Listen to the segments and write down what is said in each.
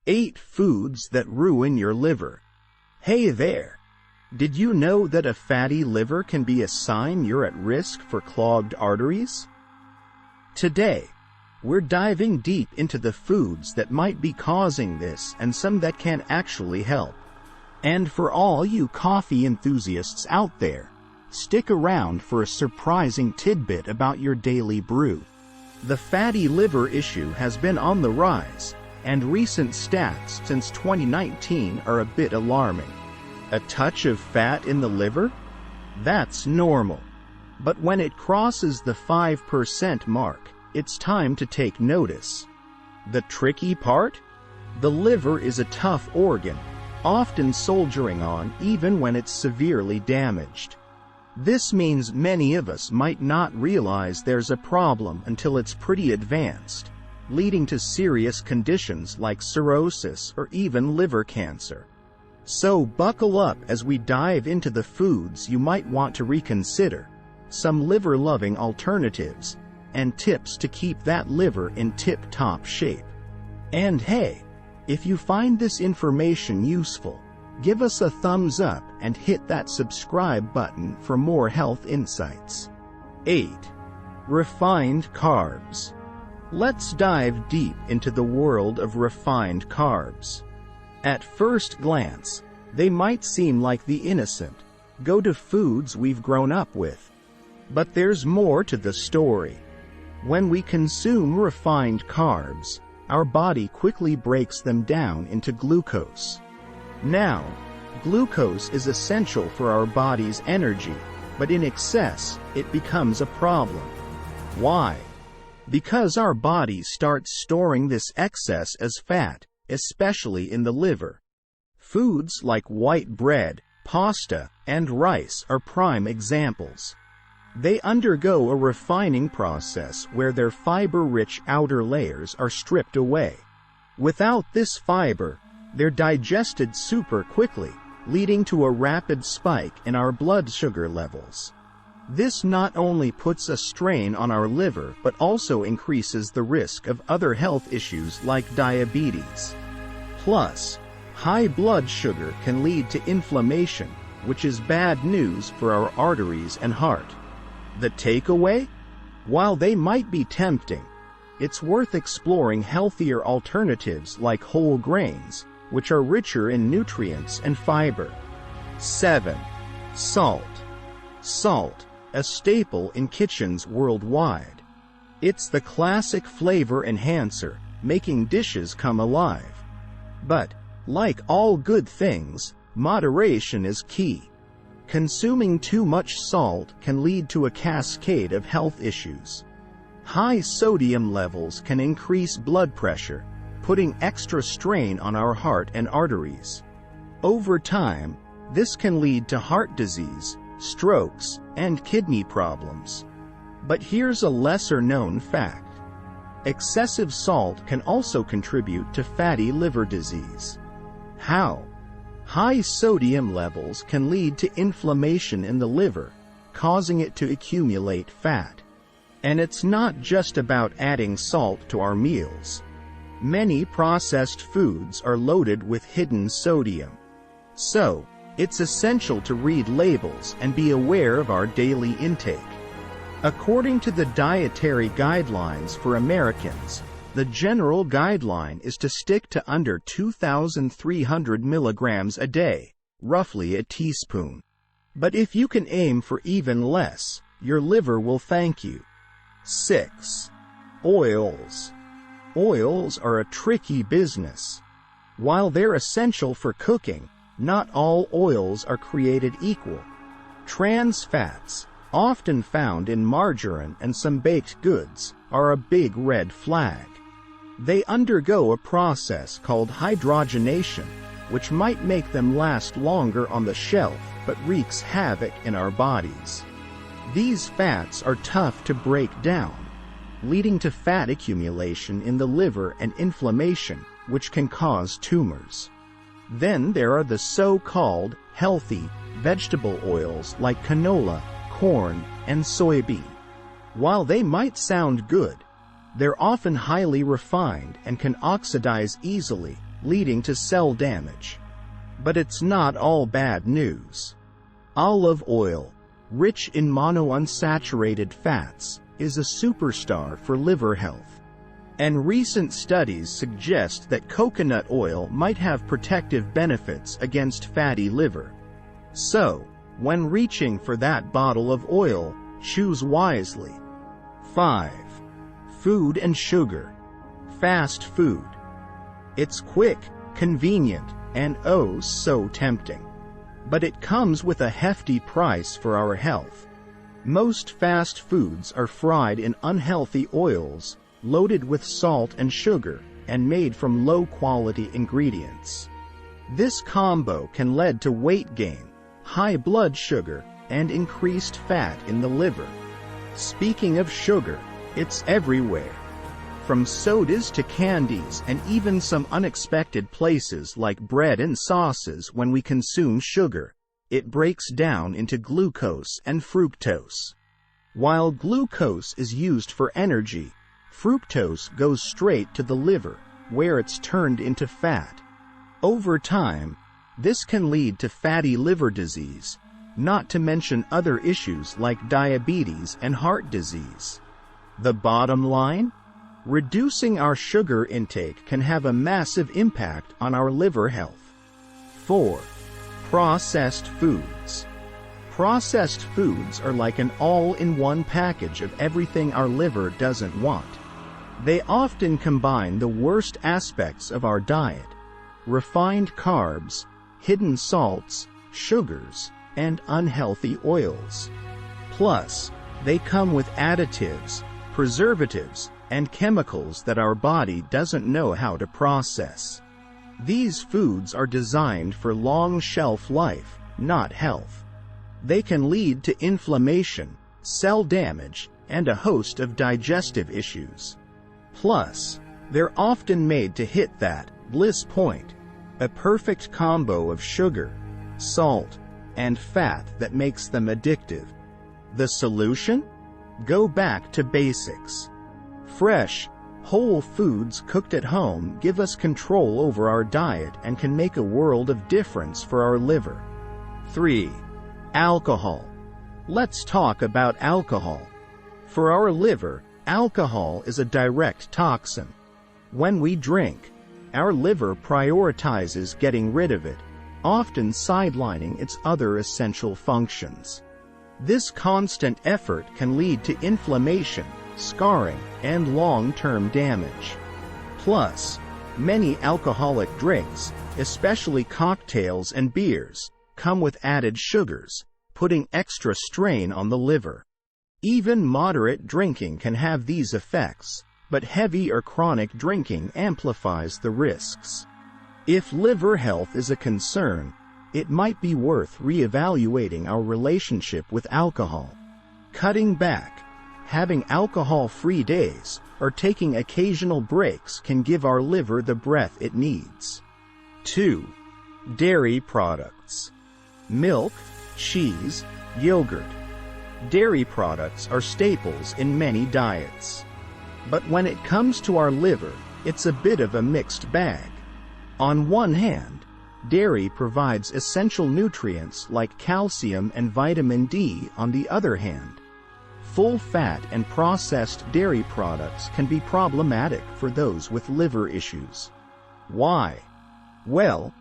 8 foods that ruin your liver. Hey there! Did you know that a fatty liver can be a sign you're at risk for clogged arteries? Today, we're diving deep into the foods that might be causing this and some that can actually help. And for all you coffee enthusiasts out there, stick around for a surprising tidbit about your daily brew. The fatty liver issue has been on the rise, and recent stats since 2019 are a bit alarming. A touch of fat in the liver? That's normal. But when it crosses the 5% mark, it's time to take notice. The tricky part? The liver is a tough organ, often soldiering on even when it's severely damaged. This means many of us might not realize there's a problem until it's pretty advanced, leading to serious conditions like cirrhosis or even liver cancer. So buckle up as we dive into the foods you might want to reconsider, some liver-loving alternatives, and tips to keep that liver in tip-top shape. And hey, if you find this information useful, give us a thumbs up and hit that subscribe button for more health insights. 8. Refined carbs. Let's dive deep into the world of refined carbs. At first glance, they might seem like the innocent, go-to foods we've grown up with. But there's more to the story. When we consume refined carbs, our body quickly breaks them down into glucose. Now, glucose is essential for our body's energy, but in excess, it becomes a problem. Why? Because our body starts storing this excess as fat, especially in the liver. Foods like white bread, pasta, and rice are prime examples. They undergo a refining process where their fiber-rich outer layers are stripped away. Without this fiber, they're digested super quickly, leading to a rapid spike in our blood sugar levels. This not only puts a strain on our liver but also increases the risk of other health issues like diabetes. Plus, high blood sugar can lead to inflammation, which is bad news for our arteries and heart. The takeaway? While they might be tempting, it's worth exploring healthier alternatives like whole grains, which are richer in nutrients and fiber. 7. Salt. Salt, a staple in kitchens worldwide. It's the classic flavor enhancer, making dishes come alive. But, like all good things, moderation is key. Consuming too much salt can lead to a cascade of health issues. High sodium levels can increase blood pressure, putting extra strain on our heart and arteries. Over time, this can lead to heart disease, strokes, and kidney problems. But here's a lesser-known fact. Excessive salt can also contribute to fatty liver disease. How? High sodium levels can lead to inflammation in the liver, causing it to accumulate fat. And it's not just about adding salt to our meals. Many processed foods are loaded with hidden sodium. So, it's essential to read labels and be aware of our daily intake. According to the dietary guidelines for Americans, the general guideline is to stick to under 2,300 milligrams a day, roughly a teaspoon. But if you can aim for even less, your liver will thank you. 6. Oils. Oils are a tricky business. While they're essential for cooking, not all oils are created equal. Trans fats, often found in margarine and some baked goods, are a big red flag. They undergo a process called hydrogenation, which might make them last longer on the shelf but wreaks havoc in our bodies. These fats are tough to break down, leading to fat accumulation in the liver and inflammation, which can cause tumors. Then there are the so-called healthy vegetable oils like canola, corn, and soybean. While they might sound good, they're often highly refined and can oxidize easily, leading to cell damage. But it's not all bad news. Olive oil, rich in monounsaturated fats, is a superstar for liver health. And recent studies suggest that coconut oil might have protective benefits against fatty liver. So, when reaching for that bottle of oil, choose wisely. 5. Food and sugar. Fast food. It's quick, convenient, and oh so tempting. But it comes with a hefty price for our health. Most fast foods are fried in unhealthy oils, loaded with salt and sugar, and made from low-quality ingredients. This combo can lead to weight gain, high blood sugar, and increased fat in the liver. Speaking of sugar, it's everywhere. From sodas to candies and even some unexpected places like bread and sauces. When we consume sugar, it breaks down into glucose and fructose. While glucose is used for energy, fructose goes straight to the liver, where it's turned into fat. Over time, this can lead to fatty liver disease, not to mention other issues like diabetes and heart disease. The bottom line? Reducing our sugar intake can have a massive impact on our liver health. 4. Processed foods. Processed foods are like an all-in-one package of everything our liver doesn't want. They often combine the worst aspects of our diet: refined carbs, hidden salts, sugars, and unhealthy oils. Plus, they come with additives, preservatives, and chemicals that our body doesn't know how to process. These foods are designed for long shelf life, not health. They can lead to inflammation, cell damage, and a host of digestive issues. Plus, they're often made to hit that bliss point, a perfect combo of sugar, salt, and fat that makes them addictive. The solution? Go back to basics. Fresh, whole foods cooked at home give us control over our diet and can make a world of difference for our liver. 3. Alcohol. Let's talk about alcohol. For our liver, alcohol is a direct toxin. When we drink, our liver prioritizes getting rid of it, often sidelining its other essential functions. This constant effort can lead to inflammation, scarring, and long-term damage. Plus, many alcoholic drinks, especially cocktails and beers, come with added sugars, putting extra strain on the liver. Even moderate drinking can have these effects, but heavy or chronic drinking amplifies the risks. If liver health is a concern, it might be worth reevaluating our relationship with alcohol. Cutting back, having alcohol-free days, or taking occasional breaks can give our liver the breath it needs. 2. Dairy products. Milk, cheese, yogurt. Dairy products are staples in many diets. But when it comes to our liver, it's a bit of a mixed bag. On one hand, dairy provides essential nutrients like calcium and vitamin D. On the other hand, full-fat and processed dairy products can be problematic for those with liver issues. Why? Well,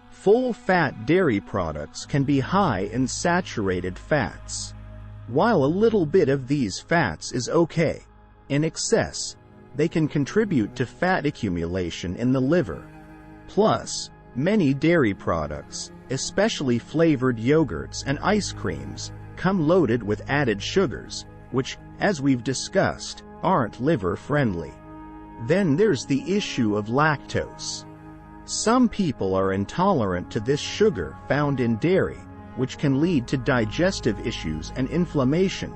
full-fat dairy products can be high in saturated fats. While a little bit of these fats is okay, in excess, they can contribute to fat accumulation in the liver. Plus, many dairy products, especially flavored yogurts and ice creams, come loaded with added sugars, which, as we've discussed, aren't liver-friendly. Then there's the issue of lactose. Some people are intolerant to this sugar found in dairy, which can lead to digestive issues and inflammation,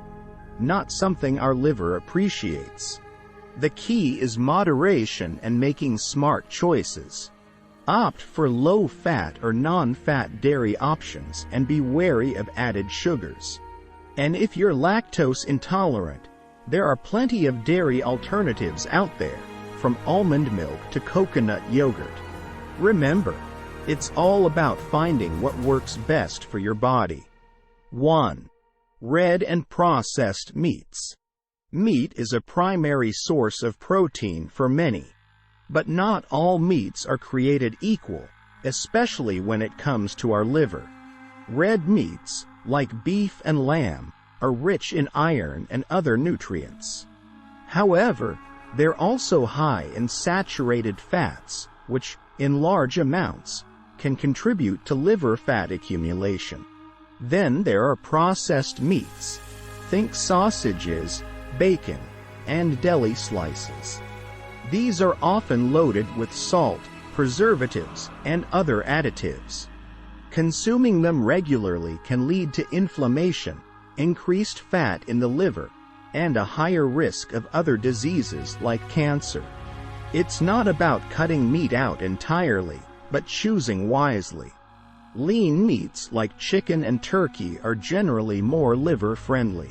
not something our liver appreciates. The key is moderation and making smart choices. Opt for low-fat or non-fat dairy options and be wary of added sugars. And if you're lactose intolerant, there are plenty of dairy alternatives out there, from almond milk to coconut yogurt. Remember, it's all about finding what works best for your body. 1. Red and processed meats. Meat is a primary source of protein for many, but not all meats are created equal, especially when it comes to our liver. Red meats, like beef and lamb, are rich in iron and other nutrients. However, they're also high in saturated fats, which, in large amounts, can contribute to liver fat accumulation. Then there are processed meats. Think sausages, bacon, and deli slices. These are often loaded with salt, preservatives, and other additives. Consuming them regularly can lead to inflammation, increased fat in the liver, and a higher risk of other diseases like cancer. It's not about cutting meat out entirely, but choosing wisely. Lean meats like chicken and turkey are generally more liver-friendly.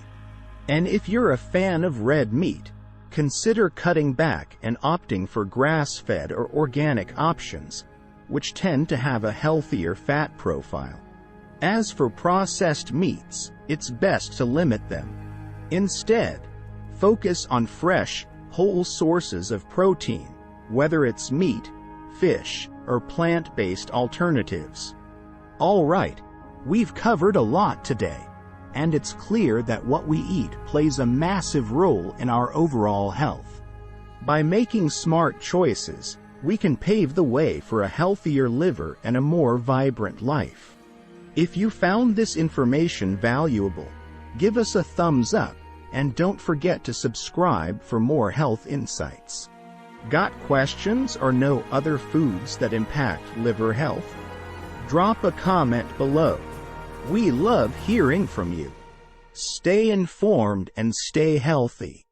And if you're a fan of red meat, consider cutting back and opting for grass-fed or organic options, which tend to have a healthier fat profile. As for processed meats, it's best to limit them. Instead, focus on fresh, whole sources of protein, whether it's meat, fish, or plant-based alternatives. All right, we've covered a lot today, and it's clear that what we eat plays a massive role in our overall health. By making smart choices, we can pave the way for a healthier liver and a more vibrant life. If you found this information valuable, give us a thumbs up, and don't forget to subscribe for more health insights. Got questions or know other foods that impact liver health? Drop a comment below. We love hearing from you. Stay informed and stay healthy.